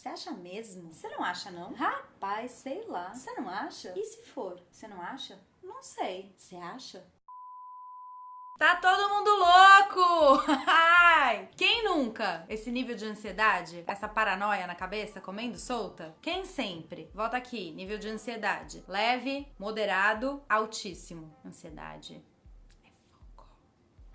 Você acha mesmo? Você não acha, não? Rapaz, sei lá. Você não acha? E se for? Você não acha? Não sei. Você acha? Tá todo mundo louco! Ai, quem nunca? Esse nível de ansiedade, essa paranoia na cabeça, comendo solta? Quem sempre? Volta aqui, nível de ansiedade. Leve, moderado, altíssimo. Ansiedade.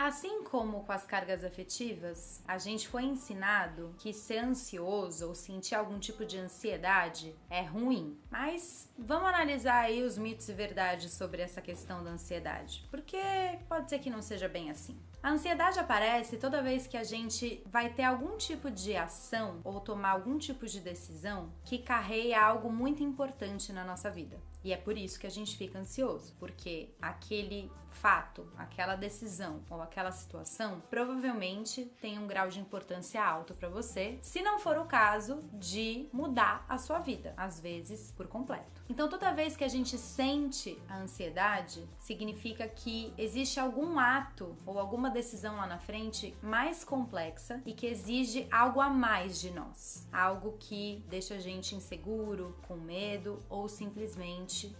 Assim como com as cargas afetivas, a gente foi ensinado que ser ansioso ou sentir algum tipo de ansiedade é ruim. Mas vamos analisar aí os mitos e verdades sobre essa questão da ansiedade, porque pode ser que não seja bem assim. A ansiedade aparece toda vez que a gente vai ter algum tipo de ação ou tomar algum tipo de decisão que carreia algo muito importante na nossa vida. E é por isso que a gente fica ansioso, porque aquele fato, aquela decisão ou aquela situação provavelmente tem um grau de importância alto para você, se não for o caso de mudar a sua vida, às vezes por completo. Então, toda vez que a gente sente a ansiedade, significa que existe algum ato ou alguma decisão lá na frente mais complexa e que exige algo a mais de nós, algo que deixa a gente inseguro, com medo ou simplesmente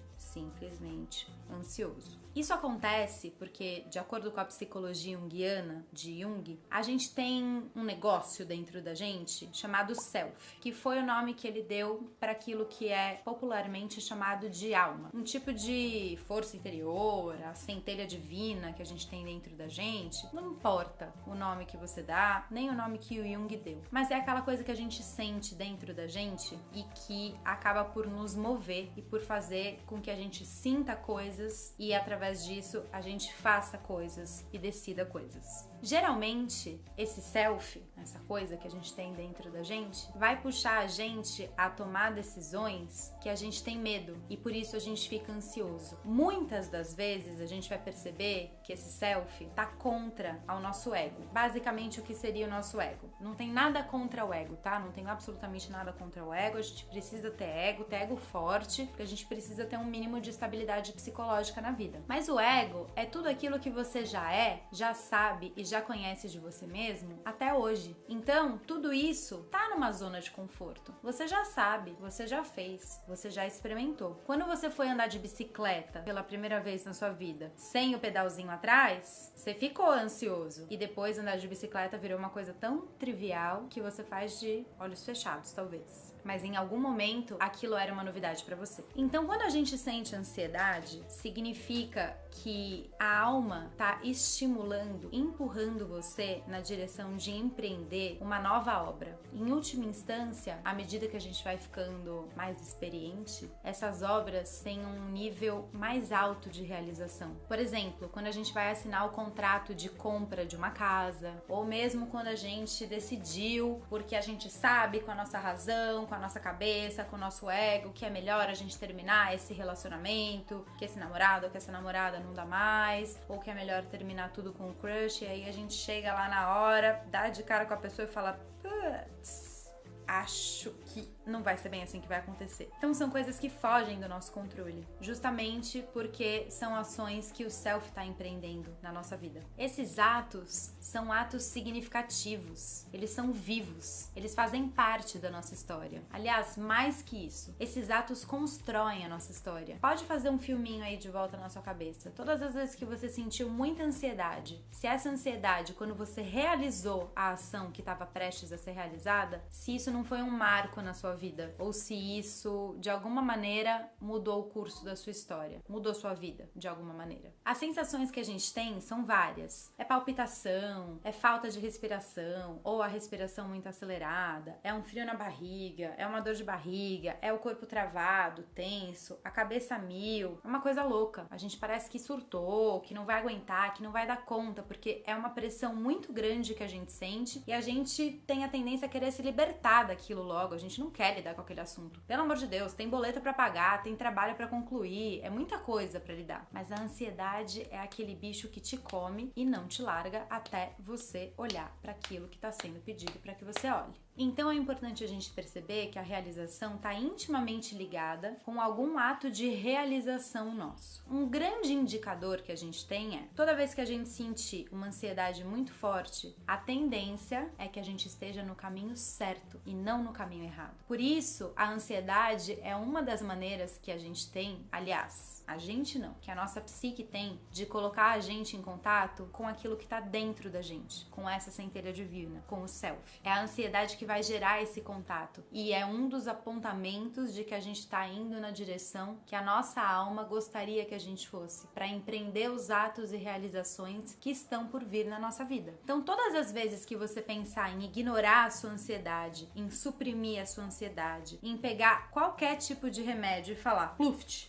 ansioso. Isso acontece porque, de acordo com a psicologia junguiana de Jung, a gente tem um negócio dentro da gente chamado self, que foi o nome que ele deu para aquilo que é popularmente chamado de alma. Um tipo de força interior, a centelha divina que a gente tem dentro da gente. Não importa o nome que você dá, nem o nome que o Jung deu. Mas é aquela coisa que a gente sente dentro da gente e que acaba por nos mover e por fazer com que a gente sinta coisas e através disso a gente faça coisas e decida coisas. Geralmente, esse self, essa coisa que a gente tem dentro da gente, vai puxar a gente a tomar decisões que a gente tem medo e por isso a gente fica ansioso. Muitas das vezes a gente vai perceber que esse self tá contra ao nosso ego. Basicamente, o que seria o nosso ego? Não tem nada contra o ego, tá? Não tem absolutamente nada contra o ego. A gente precisa ter ego forte, porque a gente precisa ter um mínimo de estabilidade psicológica na vida. Mas o ego é tudo aquilo que você já é, já sabe e já conhece de você mesmo até hoje. Então, tudo isso tá numa zona de conforto. Você já sabe, você já fez, você já experimentou. Quando você foi andar de bicicleta pela primeira vez na sua vida, sem o pedalzinho atrás, você ficou ansioso. E depois andar de bicicleta virou uma coisa tão trivial que você faz de olhos fechados, talvez. Mas em algum momento aquilo era uma novidade pra você. Então, quando a gente sente ansiedade, significa que a alma tá estimulando, empurrando você na direção de empreender uma nova obra. Em última instância, à medida que a gente vai ficando mais experiente, essas obras têm um nível mais alto de realização. Por exemplo, quando a gente vai assinar o contrato de compra de uma casa, ou mesmo quando a gente decidiu, porque a gente sabe com a nossa razão, com a nossa cabeça, com o nosso ego, que é melhor a gente terminar esse relacionamento, que esse namorado ou que essa namorada não dá mais, ou que é melhor terminar tudo com o crush, e aí a gente chega lá na hora, dá de cara com a pessoa e fala, putz, acho que não vai ser bem assim que vai acontecer. Então são coisas que fogem do nosso controle, justamente porque são ações que o self está empreendendo na nossa vida. Esses atos são atos significativos, eles são vivos, eles fazem parte da nossa história. Aliás, mais que isso, esses atos constroem a nossa história. Pode fazer um filminho aí de volta na sua cabeça. Todas as vezes que você sentiu muita ansiedade, se essa ansiedade, quando você realizou a ação que estava prestes a ser realizada, se isso não foi um marco na sua vida, ou se isso de alguma maneira mudou o curso da sua história, mudou sua vida de alguma maneira. As sensações que a gente tem são várias. É palpitação, é falta de respiração, ou a respiração muito acelerada, é um frio na barriga, é uma dor de barriga, é o corpo travado, tenso, a cabeça a mil, é uma coisa louca. A gente parece que surtou, que não vai aguentar, que não vai dar conta, porque é uma pressão muito grande que a gente sente e a gente tem a tendência a querer se libertar daquilo logo, a gente não quer lidar com aquele assunto. Pelo amor de Deus, tem boleto pra pagar, tem trabalho pra concluir, é muita coisa pra lidar. Mas a ansiedade é aquele bicho que te come e não te larga até você olhar pra aquilo que tá sendo pedido pra que você olhe. Então é importante a gente perceber que a realização está intimamente ligada com algum ato de realização nosso. Um grande indicador que a gente tem é, toda vez que a gente sentir uma ansiedade muito forte, a tendência é que a gente esteja no caminho certo e não no caminho errado. Por isso, a ansiedade é uma das maneiras que a gente tem, aliás, a gente não, que a nossa psique tem de colocar a gente em contato com aquilo que está dentro da gente, com essa centelha divina, com o self. É a ansiedade que vai gerar esse contato e é um dos apontamentos de que a gente está indo na direção que a nossa alma gostaria que a gente fosse, para empreender os atos e realizações que estão por vir na nossa vida. Então, todas as vezes que você pensar em ignorar a sua ansiedade, em suprimir a sua ansiedade, em pegar qualquer tipo de remédio e falar, Luft,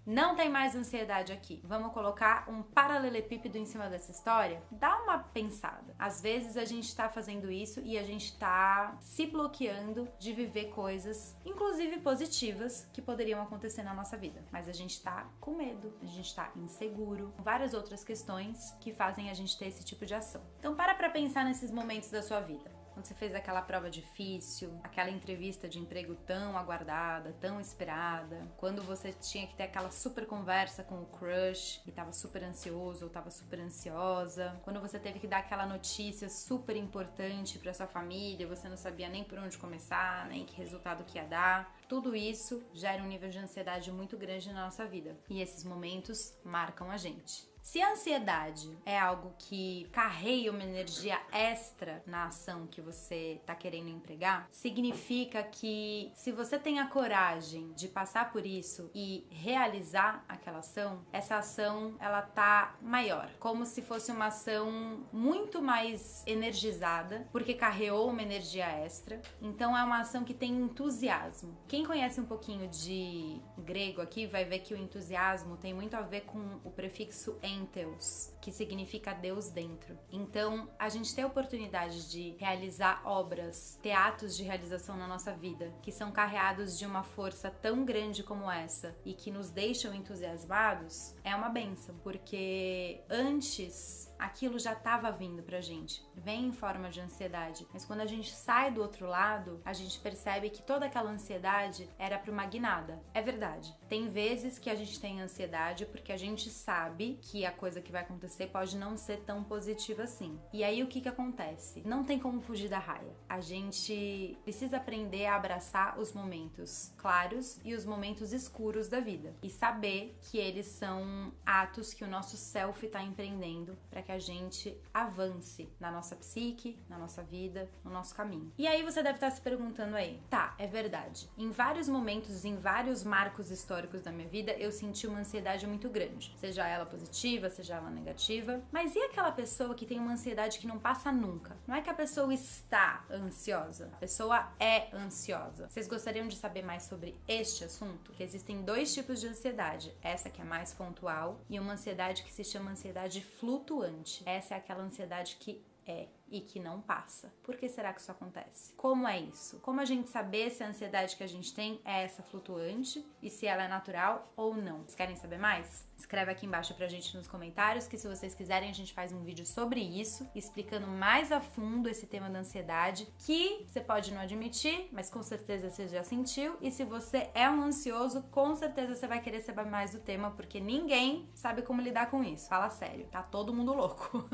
não tem mais ansiedade aqui. Vamos colocar um paralelepípedo em cima dessa história? Dá uma pensada. Às vezes a gente tá fazendo isso e a gente tá se bloqueando de viver coisas, inclusive positivas, que poderiam acontecer na nossa vida. Mas a gente tá com medo, a gente tá inseguro, várias outras questões que fazem a gente ter esse tipo de ação. Então para pensar nesses momentos da sua vida. Quando você fez aquela prova difícil, aquela entrevista de emprego tão aguardada, tão esperada, quando você tinha que ter aquela super conversa com o crush e tava super ansioso ou tava super ansiosa, quando você teve que dar aquela notícia super importante pra sua família, você não sabia nem por onde começar, nem que resultado que ia dar. Tudo isso gera um nível de ansiedade muito grande na nossa vida. E esses momentos marcam a gente. Se a ansiedade é algo que carrega uma energia extra na ação que você está querendo empregar, significa que se você tem a coragem de passar por isso e realizar aquela ação, essa ação ela tá maior, como se fosse uma ação muito mais energizada, porque carregou uma energia extra. Então é uma ação que tem entusiasmo. Quem conhece um pouquinho de grego aqui vai ver que o entusiasmo tem muito a ver com o prefixo entheos, que significa Deus dentro. Então, a gente tem a oportunidade de realizar obras, teatros de realização na nossa vida, que são carreados de uma força tão grande como essa e que nos deixam entusiasmados, é uma bênção, porque antes aquilo já estava vindo pra gente, vem em forma de ansiedade, mas quando a gente sai do outro lado, a gente percebe que toda aquela ansiedade era pra uma guinada. É verdade, tem vezes que a gente tem ansiedade porque a gente sabe que a coisa que vai acontecer pode não ser tão positiva assim. E aí o que acontece? Não tem como fugir da raia. A gente precisa aprender a abraçar os momentos claros e os momentos escuros da vida e saber que eles são atos que o nosso self tá empreendendo para que a gente avance na nossa psique, na nossa vida, no nosso caminho. E aí você deve estar se perguntando aí, tá, é verdade. Em vários momentos, em vários marcos históricos da minha vida, eu senti uma ansiedade muito grande. Seja ela positiva, seja ela negativa. Mas e aquela pessoa que tem uma ansiedade que não passa nunca? Não é que a pessoa está ansiosa, a pessoa é ansiosa. Vocês gostariam de saber mais sobre este assunto? Que existem dois tipos de ansiedade. Essa que é mais pontual e uma ansiedade que se chama ansiedade flutuante. Essa é aquela ansiedade que é e que não passa. Por que será que isso acontece? Como é isso? Como a gente saber se a ansiedade que a gente tem é essa flutuante e se ela é natural ou não? Vocês querem saber mais? Escreve aqui embaixo pra gente nos comentários que se vocês quiserem a gente faz um vídeo sobre isso, explicando mais a fundo esse tema da ansiedade, que você pode não admitir, mas com certeza você já sentiu, e se você é um ansioso, com certeza você vai querer saber mais do tema, porque ninguém sabe como lidar com isso. Fala sério, tá todo mundo louco.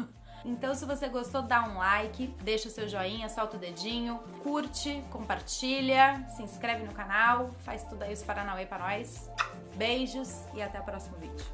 Então, se você gostou, dá um like, deixa o seu joinha, solta o dedinho, curte, compartilha, se inscreve no canal, faz tudo aí os paranauê pra nós. Beijos e até o próximo vídeo.